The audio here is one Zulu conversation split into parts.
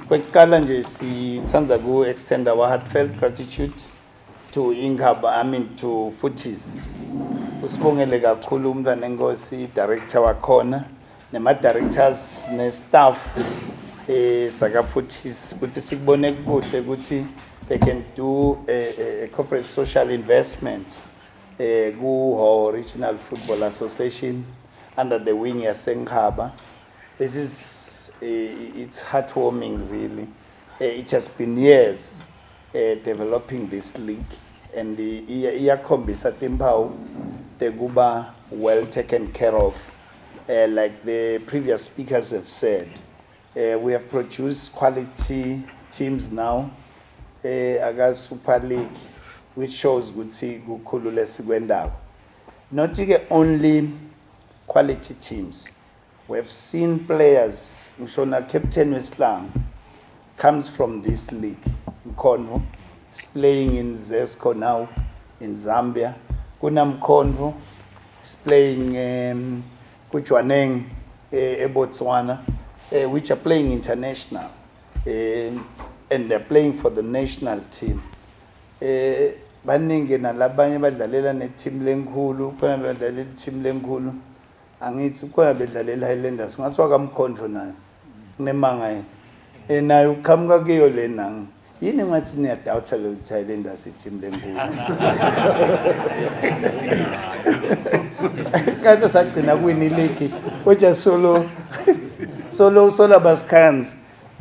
Kwekuqala nje sithanda ku-extend our heartfelt gratitude to Inkaba, to Footies. Usibongele kakhulu umntwana enkosi director wakhona nema-directors ne-staff saka Footies ukuthi sikubone kuhle ukuthi they can do a corporate social investment ku Regional Football Association under the wing yaseNkhaba. This is it's heartwarming really. It has been years developing this league, and iyakhombisa timpawu tekuba well taken care of. Like the previous speakers have said, we have produced quality teams now. Aga Super League, which shows ukuthi kukhulu lesikwendawo. Not only quality teams. We have seen players, Mshona Captain Islam comes from this league. Mkonvo is playing in Zesco now in Zambia. Kunam Konvo is playing Kuchwaneng Botswana, which are playing international. And they're playing for the national team. Baningi nalabanye badlalela ne-team lenkulu, khona badlalela i-team lenkulu. Angithi khona bedlalela Highlanders, ngathiwa kaMkhonto nayo. Kunemanga yini. Nayo uqhamuka kuyo lena. Yini ngathi niyadawutha lo Highlanders i-team lenkulu. Kanti sagcina kwini league. Oja solo baskhanzi.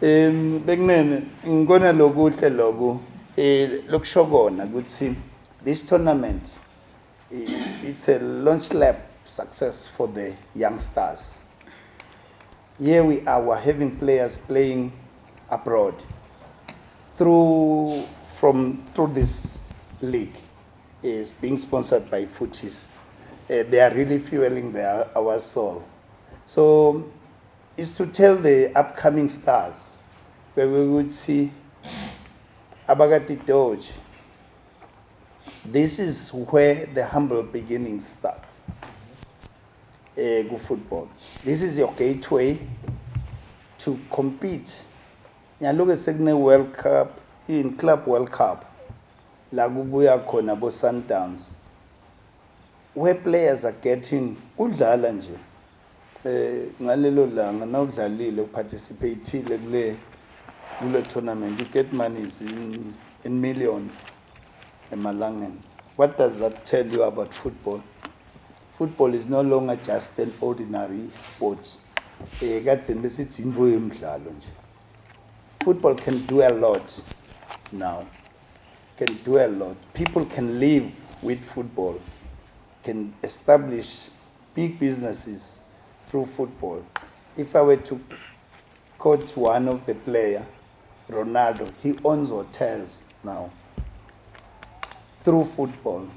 Bekunene ngikona lokuhle loku lokushokona ukuthi this tournament it's a launch lab success for the youngsters. Here we are, we're having players playing abroad through this league is being sponsored by Footies. They are really fueling our soul. So it's to tell the upcoming stars where we would see Abagati Doge. This is where the humble beginning starts. Go football. This is your gateway to compete. Look at Signe World Cup, in Club World Cup, Lagubuya Kona Bo Sundowns, where players are getting udlala nje. Ngalelo langa nawudlalile participate kule tournament, you get money in millions emalangeni. What does that tell you about football? Football is no longer just an ordinary sport. Football can do a lot now. Can do a lot. People can live with football, can establish big businesses through football. If I were to quote one of the players, Ronaldo, he owns hotels now through football.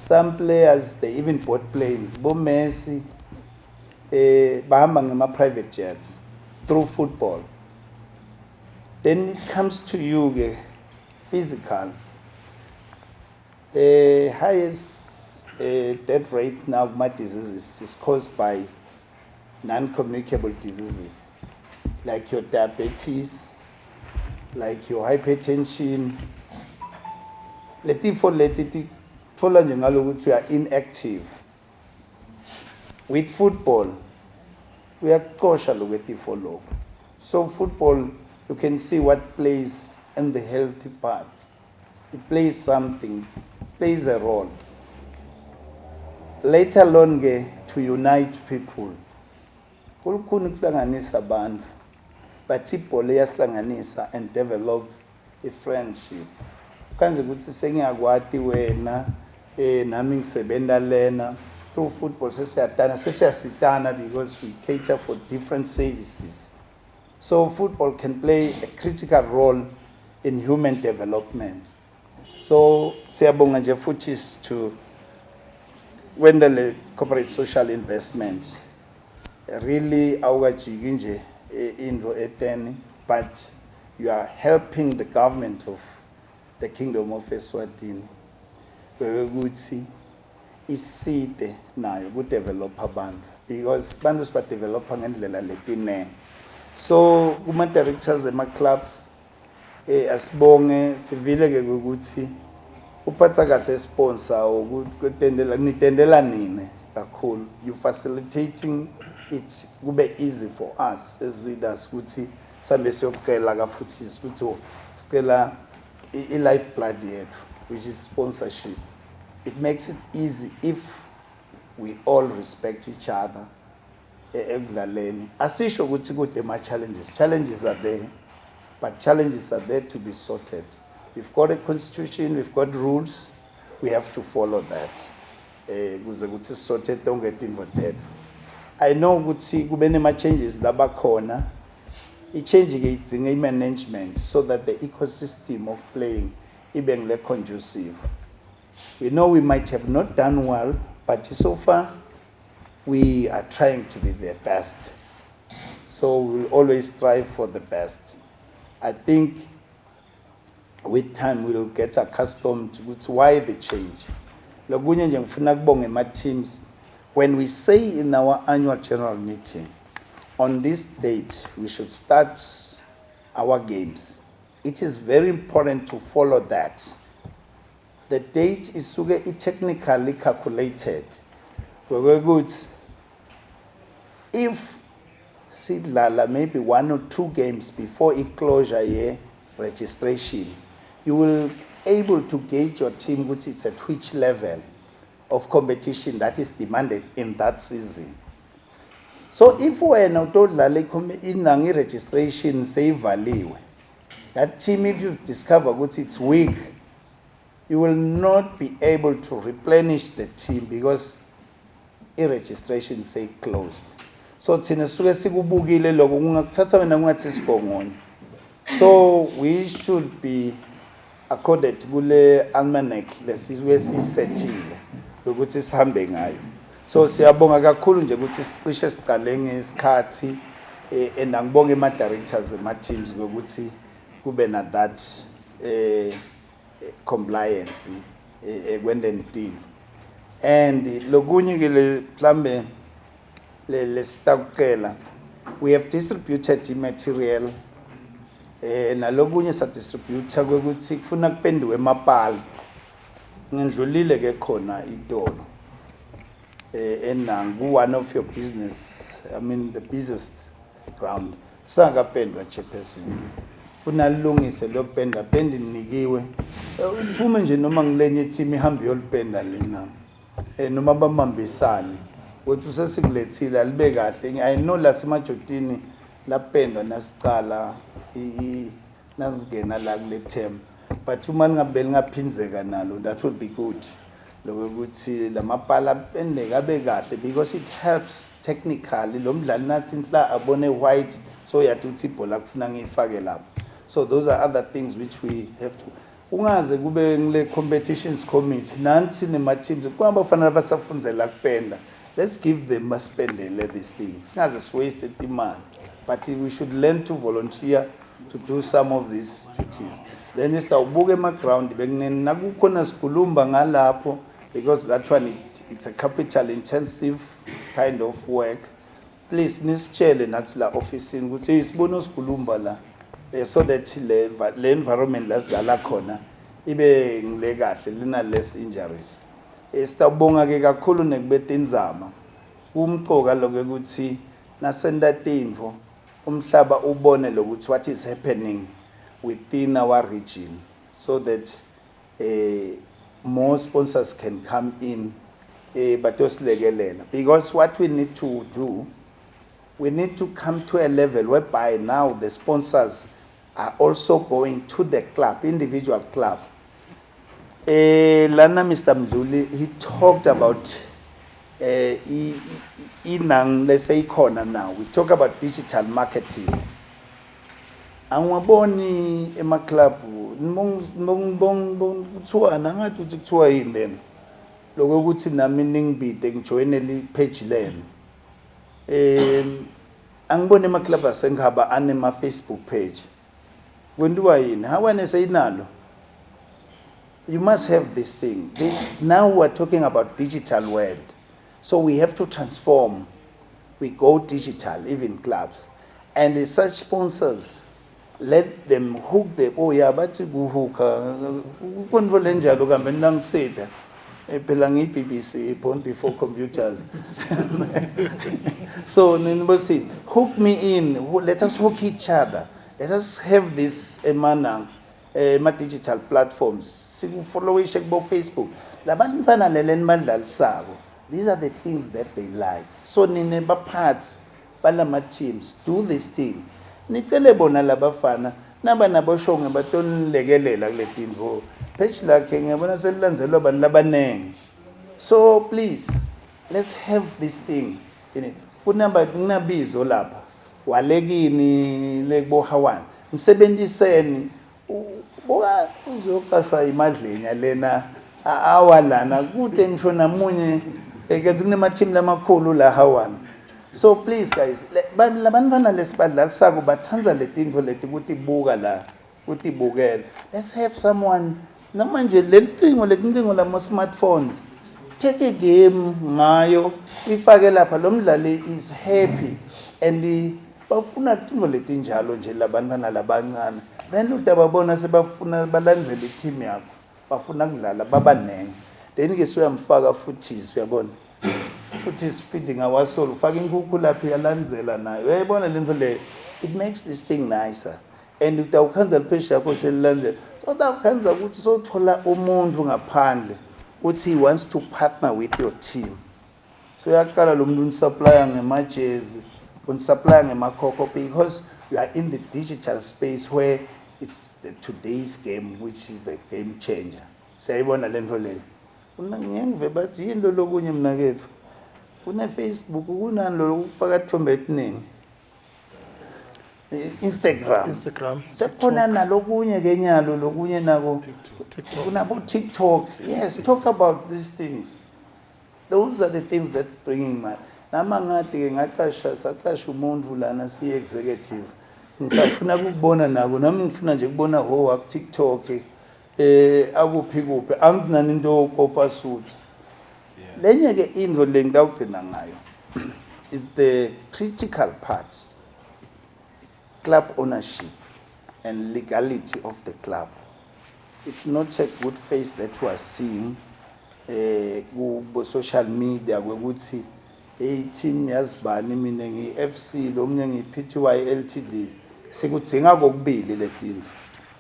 Some players, they even bought planes. Bo Messi, bahamba ngema private jets through football. Then it comes to you, physical. Highest death rate now of my diseases is caused by non-communicable diseases, like your diabetes, like your hypertension. Let it follow you are inactive. With football, we are cautious with the follow. So football, you can see what plays in the healthy part. It plays something, plays a role. Later on, to unite people. Kulukhuni kuhlanganisa abantu, but ibhola iyasihlanganisa and develop a friendship. Kanze ukuthi sengiyakwati wena nami ngisebenza lena through football sesiyasitana because we cater for different services. So football can play a critical role in human development. So siyabonga nje futhi to wendele corporate social investment. Really awukajiki nje into eteni, but you are helping the government of the Kingdom of Eswatini ukuthi iside nayo ku develop abantu, because bantu siba develop ngendlela letinene. So kuma directors ema clubs asibonge sivile ke ukuthi uphatha kahle sponsor ukutendela nitendela nini kakhulu. You facilitating it kube easy for us as leaders ukuthi sambe siyocela ka futhi ukuthi sicela I lifeblood yethu, which is sponsorship. It makes it easy if we all respect each other. Asisho ukuthi kude ma challenges. Challenges are there, but challenges are there to be sorted. We've got a constitution, we've got rules, we have to follow that. Kuze kuthi sorted, don't get involved. I know ukuthi kube nema changes labakhona. I-change ke management so that the ecosystem of playing ibe conducive. We know we might have not done well, but so far we are trying to be the best. So we'll always strive for the best. I think with time we'll get accustomed to why the change. Lokunye nje ngifuna kubonge ma teams. When we say in our annual general meeting, on this date, we should start our games. It is very important to follow that. The date is technically calculated. We're good. If Sidlala maybe 1 or 2 games before closure year registration, you will able to gauge your team which is at which level of competition that is demanded in that season. So if wena utodlala inangi registration seyivaliwe, that team if you discover ukuthi it's weak, you will not be able to replenish the team because i-registration say closed. So thina suke sikubukile lokho kungakuthatha wena kungathi sibongone. So we should be accorded kule almanac lesizwe sisethile ukuthi sihambe ngayo. So siyabonga kakhulu nje ukuthi sicishe siqale ngesikhathi ngibonge ama directors ema teams ngokuthi kube na that compliance ekwendeni team. And lokunye ke le mhlambe le sitakela, we have distributed the material nalokunye sa distributor ukuthi kufuna kupendiwe emapala ngindlulile ke khona itolo one of your business, I mean the busiest ground sanga pendwa chairperson funa lungise lo penda pendi nikiwe uthume nje noma ngilenye team ihambe yolipenda lena noma bamambisani uthi sesigulethile alibe kahle. I know la semajotini lapendwa nasicala nasingena la kule term, but uma ngabeli ngaphinzeka nalo that would be good. Lokuthi lamapala pende kabe kahle because it helps technically lo mdlali nathi inhla abone white so yathi uthi ibhola kufuna ngifake lapho. So those are other things which we have to ungaze kube ngile competitions committee nansi nema teams kwaba kufanele basafundzela kupenda. Let's give them baspendele these things. Singaze siwaste imali, but we should learn to volunteer to do some of these duties. Then isawubuka ema ground bekunene nakukhona sikhulumba ngalapho because that one it's a capital intensive kind of work. Please nisitshele nathi la office ukuthi isibona sikhulumba la so that le environment lasidlala khona ibe ngile kahle lina less injuries. Sitawubonga ke kakhulu nekubeta inzama umqoka lokho ukuthi nasenda tinfo umhlaba ubone lokuthi what is happening within our region so that more sponsors can come in batosilekelela. Because what we need to do, we need to come to a level whereby now the sponsors are also going to the club, individual club. Lana Mr. Mdluli, he talked about inang, let's say corner now. We talk about digital marketing. Angwaboni ema club kuthiwa nangathi uthi kuthiwa yini lena lokho ukuthi nami ningibide ngijoine le page lena angibone ema club asengihaba anema Facebook page kwenziwa yini hawane sayinalo. You must have this thing. Now we are talking about digital world, so we have to transform. We go digital, even clubs. And such sponsors, let them hook them. Oh yeah, bathi kuhooka konvole njalo kambe nangiseda phela ngi-BBC born before computers. So nibosi hook me in, let us hook each other, let us have this emana digital platforms sikufollowishe kubo Facebook labantu mfana leleni badlalisako. These are the things that they like. So nine baphathi balama teams do this thing. Nicele bona labafana naba naboshonge batonilekelela kule tinto page lakhe ngiyabona selilandzelwa abantu labanengi. So please let's have this thing. Kunabizo lapha walekini lekubo Hawan msebenziseni boka uzoqashwa imadlenya lena awalana kude ngisho namunye ekenza kunema team lamakhulu la Hawan. So please guys, labantwana lesibadlalisako bathanza letinto leti ukuthi buka la ukuthi bukela. Let's have someone namanje lelicingo letincingo lama smartphones. Take a game ngayo ifake lapha lo mdlali is happy and bafuna tinto letinjalo nje labantwana labancane. Then utababona sebafuna balandzele i-team yakho. Bafuna kudlala babanenge. Then ke siyamfaka futhi uyabona. Futhi is feeding our soul. Ufaka inkukhu lapha yalandzela nayo. Uyayibona lento le. It makes this thing nicer. And utawukhanza liphesha yakho selilandlela. So utawukhanza ukuthi sothola umuntu ngaphandle uthi he wants to partner with your team. So uyaqala lo muntu unisupplya ngemajezi, unisupplya ngemakhokho because you are in the digital space where it's today's game which is a game changer. Siyayibona lento le. Ngiyengive bathi into lokunye mina kethu. Kuna Facebook, kunani lo ukufaka ithombe etiningi. Instagram. Sekhona nalokunye ke nyalo lokunye nako kunabo TikTok. Yes, talk about these things. Those are the things that bringing my. Nama ngathi ke saqasha umuntu lana si executive. Ngisafuna ukubona nabo nami ngifuna nje kubona ho TikTok akuphi kuphi anginani into okopa suit. Lenye ke into le ngawugcina ngayo is the critical part. Club ownership and legality of the club. It's not a good face that we are seeing ku social media ukuthi team yazibani mina ngi-FC lo mnye ngi-PTY Ltd sikudzinga kokubili letinto.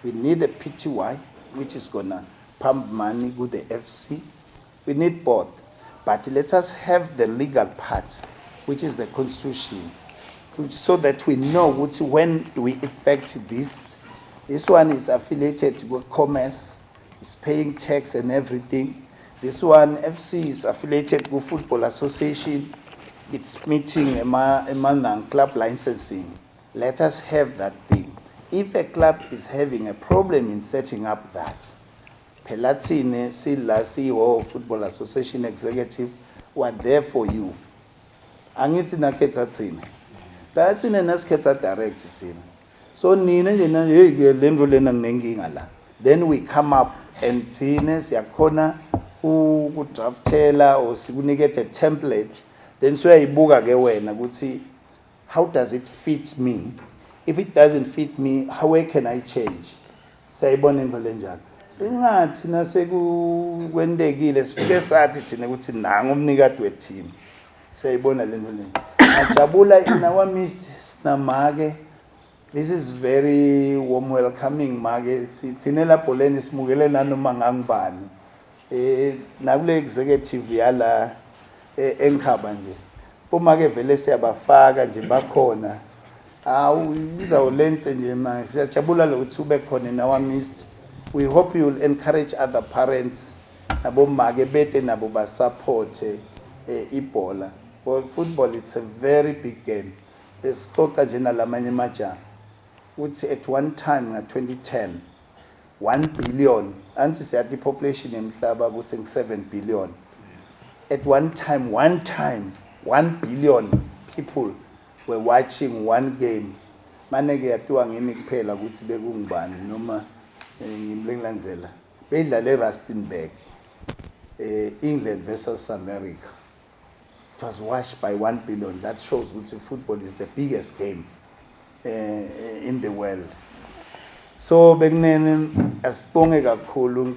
We need a PTY which is gonna pump money with the FC. We need both, but let us have the legal part which is the constitution, so that we know when we effect this one is affiliated with commerce, is paying tax and everything. This one FC is affiliated with Football Association, it's meeting a club licensing. Let us have that thing. If a club is having a problem in setting up that, Pelatine, Silla, CEO, Football Association Executive, were there for you. Angithi nakhetha thina. Bathi nasikhetha direct thina. So nina nje na hey lento lena nginenkinga la. Then we come up and thina siyakhona ukudraftela or sikunikete template. Then siyayibuka ke wena ukuthi how does it fit me? If it doesn't fit me, how can I change? Sayibona into lenjalo. Singathi nasekwendekile sifike sathi thina ukuthi nanga umnikati weteam. Sayibona lento le. Ajabula in our midst sinamake. This is very warm welcoming make. Sithine lapho leni simukele nanoma ngangibani. Nakule executive yala enkhaba nje. Uma ke vele siyabafaka nje bakhona. Izawulenhle nje manje. Siyajabula lokuthi ube khona in our midst. We hope you will encourage other parents nabo make bete nabo ba support ibhola. For football, it's a very big game. Besixoxa nje nalamanye majaha uthi at one time in 2010 1 billion anti siyathi population emhlaba ukuthi ngi7 billion. At one time 1 billion people were watching one game. Maneke yathiwa ngimi kuphela ukuthi bekungibani noma ngimlengilandzela. Beyidlala eRustenburg, England versus America. It was watched by 1 billion. That shows that football is the biggest game in the world. So bekunene asibonge kakhulu